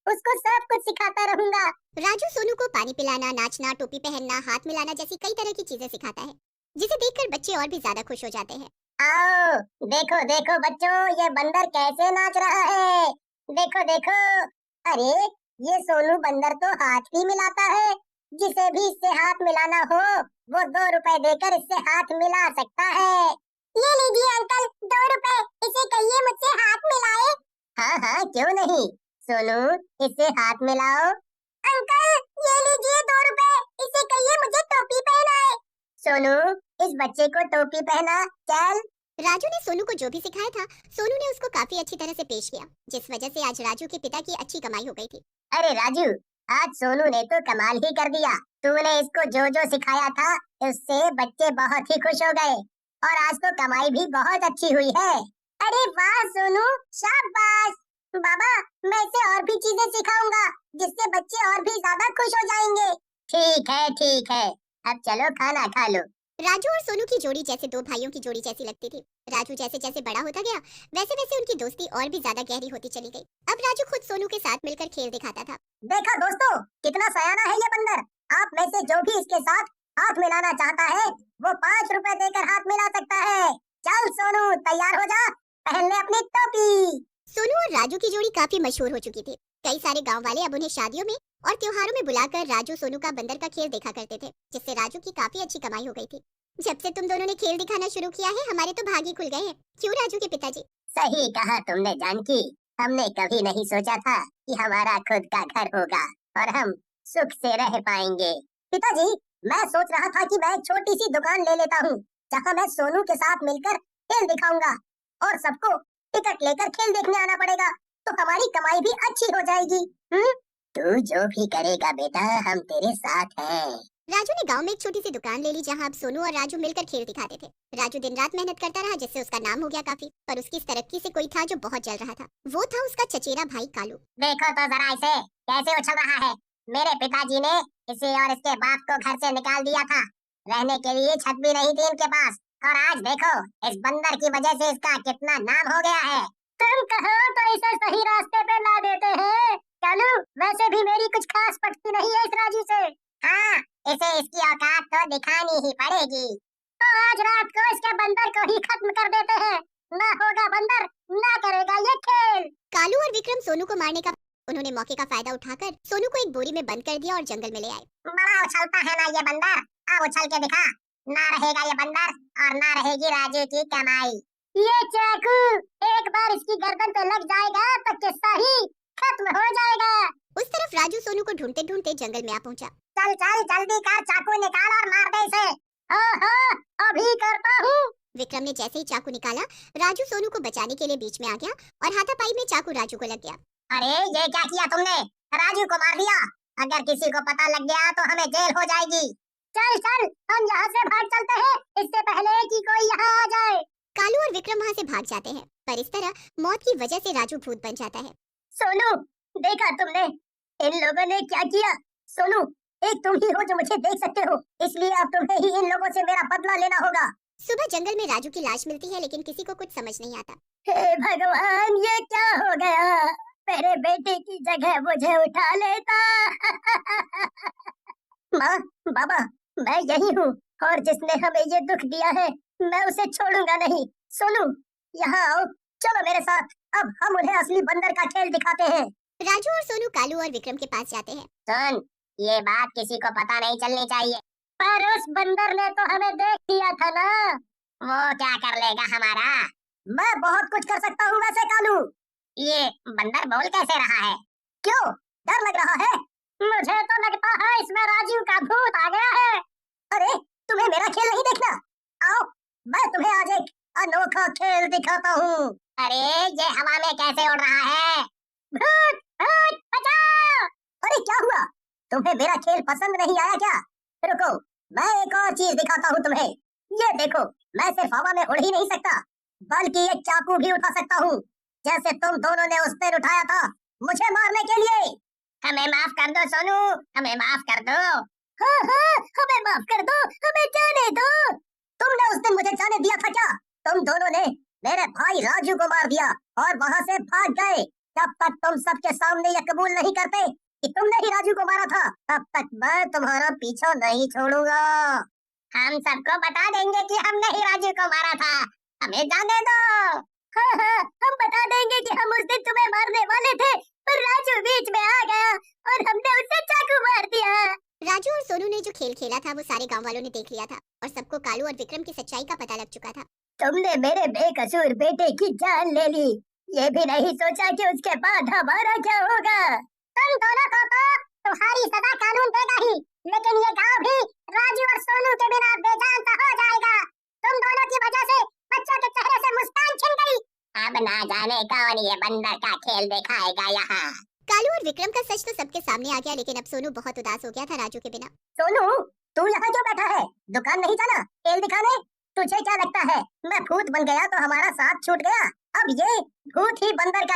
उसको सब कुछ सिखाता रहूंगा। राजू सोनू को पानी पिलाना, नाचना, टोपी पहनना, हाथ मिलाना जैसी कई तरह की चीजें सिखाता है, जिसे देखकर बच्चे और भी ज्यादा खुश हो जाते हैं। आओ, देखो देखो बच्चों, ये बंदर कैसे नाच रहा है। देखो देखो। अरे, ये सोनू बंदर तो हाथ भी मिलाता है। जिसे भी इससे हाथ मिलाना हो, वो 2 रुपए देकर इससे हाथ मिला सकता है। ये लीजिए अंकल, 2 रुपए। इसे कहिए मुझसे हाथ मिलाए। हाँ हाँ, क्यों नहीं। सोनू, इससे हाथ मिलाओ। अंकल, ये लीजिए 2 रुपए। इसे कहिए मुझे टोपी पहनाए। सोनू, इस बच्चे को टोपी पहना। चल। राजू ने सोनू को जो भी सिखाया था, सोनू ने उसको काफी अच्छी तरह से पेश किया, जिस वजह से आज राजू के पिता की अच्छी कमाई हो गई थी। अरे राजू, आज सोनू ने तो कमाल ही कर दिया। तूने इसको जो जो सिखाया था, उससे बच्चे बहुत ही खुश हो गए और आज तो कमाई भी बहुत अच्छी हुई है। अरे वाह सोनू, शाबाश। बाबा, मैं इसे और भी चीजें सिखाऊंगा, जिससे बच्चे और भी ज्यादा खुश हो जाएंगे। ठीक है ठीक है, अब चलो खाना खा लो। राजू और सोनू की जोड़ी जैसे दो भाइयों की जोड़ी जैसी लगती थी। राजू जैसे जैसे बड़ा होता गया, वैसे वैसे उनकी दोस्ती और भी ज्यादा गहरी होती चली गई। अब राजू खुद सोनू के साथ मिलकर खेल दिखाता था। देखा दोस्तों, कितना सयाना है ये बंदर। आप में से जो भी इसके साथ हाथ मिलाना चाहता है, वो 5 रुपए देकर हाथ मिला सकता है। चल सोनू, तैयार हो जा, पहन ले अपनी टोपी। सोनू और राजू की जोड़ी काफी मशहूर हो चुकी थी। कई सारे गांव वाले अब उन्हें शादियों में और त्योहारों में बुलाकर राजू सोनू का बंदर का खेल देखा करते थे, जिससे राजू की काफी अच्छी कमाई हो गई थी। जब से तुम दोनों ने खेल दिखाना शुरू किया है, हमारे तो भाग ही खुल गए हैं। क्यों राजू के पिताजी? सही कहा तुमने जानकी। हमने कभी नहीं सोचा था कि हमारा खुद का घर होगा और हम सुख से रह पाएंगे। पिताजी, मैं सोच रहा था कि मैं एक छोटी सी दुकान ले लेता हूँ, जहाँ मैं सोनू के साथ मिलकर खेल दिखाऊंगा और सबको टिकट लेकर खेल देखने आना पड़ेगा, तो हमारी कमाई भी अच्छी हो जाएगी। तू जो भी करेगा बेटा, हम तेरे साथ हैं। राजू ने गांव में एक छोटी सी दुकान ले ली, जहां अब सोनू और राजू मिलकर खेल दिखाते थे। राजू दिन रात मेहनत करता रहा, जिससे उसका नाम हो गया काफी। पर उसकी इस तरक्की से कोई था जो बहुत जल रहा था। वो था उसका चचेरा भाई कालू। देखो तो जरा इसे, कैसे उछल रहा है। मेरे पिताजी ने इसे और इसके बाप को घर से निकाल दिया था। रहने के लिए छत भी नहीं थी इनके पास, और आज देखो, इस बंदर की वजह से इसका कितना नाम हो गया है। तुम कहो तो इसे सही रास्ते पे ला देते हैं। चलो, वैसे भी मेरी कुछ खास पटती नहीं है इस राजू से। हाँ, इसे इसकी औकात तो दिखानी ही पड़ेगी। तो आज रात को इसके बंदर को ही खत्म कर देते हैं। ना होगा बंदर, ना करेगा ये खेल। कालू और विक्रम सोनू को मारने का उन्होंने मौके का फायदा उठाकर सोनू को एक बोरी में बंद कर दिया और जंगल में ले आए। बड़ा उछलता है ना ये बंदर, अब उछल के दिखा। ना रहेगा ये बंदर और ना रहेगी राजू की कमाई। ये चाकू एक बार इसकी गर्दन पे लग जाएगा तो किस्सा ही खत्म हो जाएगा। उस तरफ राजू सोनू को ढूंढते ढूंढते जंगल में आ पहुंचा। चल चल, जल्दी कर, चाकू निकाल और मार दे इसे। हाँ हाँ, अभी करता हूँ। विक्रम ने जैसे ही चाकू निकाला, राजू सोनू को बचाने के लिए बीच में आ गया और हाथापाई में चाकू राजू को लग गया। अरे, ये क्या किया तुमने? राजू को मार दिया। अगर किसी को पता लग गया तो हमें जेल हो जाएगी। चल चल, हम यहाँ से भाग चलते हैं, इससे पहले कि कोई यहाँ आ जाए। कालू और विक्रम वहाँ से भाग जाते हैं, पर इस तरह मौत की वजह से राजू भूत बन जाता है। सोनू, देखा तुमने इन लोगों ने क्या किया? सोनू, एक तुम ही हो जो मुझे देख सकते हो, इसलिए अब तुम्हें ही इन लोगों से मेरा बदला लेना होगा। सुबह जंगल में राजू की लाश मिलती है, लेकिन किसी को कुछ समझ नहीं आता। हे भगवान, ये क्या हो गया? मेरे बेटे की जगह मुझे उठा लेता। माँ, बाबा, मैं यही हूँ और जिसने हमें ये दुख दिया है, मैं उसे छोड़ूंगा नहीं। सोनू, यहाँ आओ, चलो मेरे साथ। अब हम उन्हें असली बंदर का खेल दिखाते हैं। राजू और सोनू कालू और विक्रम के पास जाते हैं। सुन, ये बात किसी को पता नहीं चलनी चाहिए, पर उस बंदर ने तो हमें देख लिया था ना। वो क्या कर लेगा हमारा? मैं बहुत कुछ कर सकता हूँ वैसे कालू। ये बंदर बोल कैसे रहा है? क्यों, डर लग रहा है? मुझे तो लगता है इसमें राजू का भूत आ गया है। अरे, तुम्हें मेरा खेल नहीं देखना? आओ, मैं तुम्हें आज एक अनोखा खेल दिखाता हूँ। अरे, ये हवा में कैसे उड़ रहा है? भूत, भूत, बचाओ! अरे क्या हुआ? तुम्हें मेरा खेल पसंद नहीं आया क्या? रुको, मैं एक और चीज दिखाता हूँ तुम्हें। ये देखो, मैं सिर्फ हवा में उड़ ही नहीं सकता, बल्कि ये चाकू भी उठा सकता हूँ, जैसे तुम दोनों ने उस दिन उठाया था मुझे मारने के लिए। हमें माफ कर दो सोनू, हमें माफ कर दो। हाँ हाँ, हमें माफ कर दो, हमें जाने दो। तुमने उस दिन मुझे जाने दिया था क्या? तुम दोनों ने मेरे भाई राजू को मार दिया और वहाँ से भाग गए। जब तक तुम सबके सामने ये कबूल नहीं करते कि तुमने ही राजू को मारा था, तब तक मैं तुम्हारा पीछा नहीं छोड़ूंगा। हम सबको बता देंगे कि हमने ही राजू को मारा था, हमें जाने दो। हाँ हाँ, हम बता देंगे कि हम उस दिन तुम्हें मारने वाले थे, पर राजू बीच में आ गया और हमने उसे चाकू मार दिया। राजू और सोनू ने जो खेल खेला था वो सारे गांव वालों ने देख लिया था और सबको कालू और विक्रम की सच्चाई का पता लग चुका था। तुमने मेरे बेकसूर बेटे की जान ले ली, ये भी नहीं सोचा कि उसके बाद हमारा क्या होगा। तुम दोनों को तो तुम्हारी सजा कानून देगा ही, लेकिन ये गांव भी राजू और सोनू के बिना बेजान सा हो जाएगा। तुम दोनों की वजह से बच्चों के चेहरे से मुस्कान छिन गई। अब ना जाने कौन ये बंदर का खेल दिखाएगा यहाँ। कालू और विक्रम का सच तो सबके सामने आ गया, लेकिन अब सोनू बहुत उदास हो गया था राजू के बिना। सोनू, तू यहाँ क्यों बैठा है? दुकान नहीं जाना खेल दिखाने? तुझे क्या लगता है मैं भूत बन गया तो हमारा साथ छूट गया? अब ये भूत ही बंदर का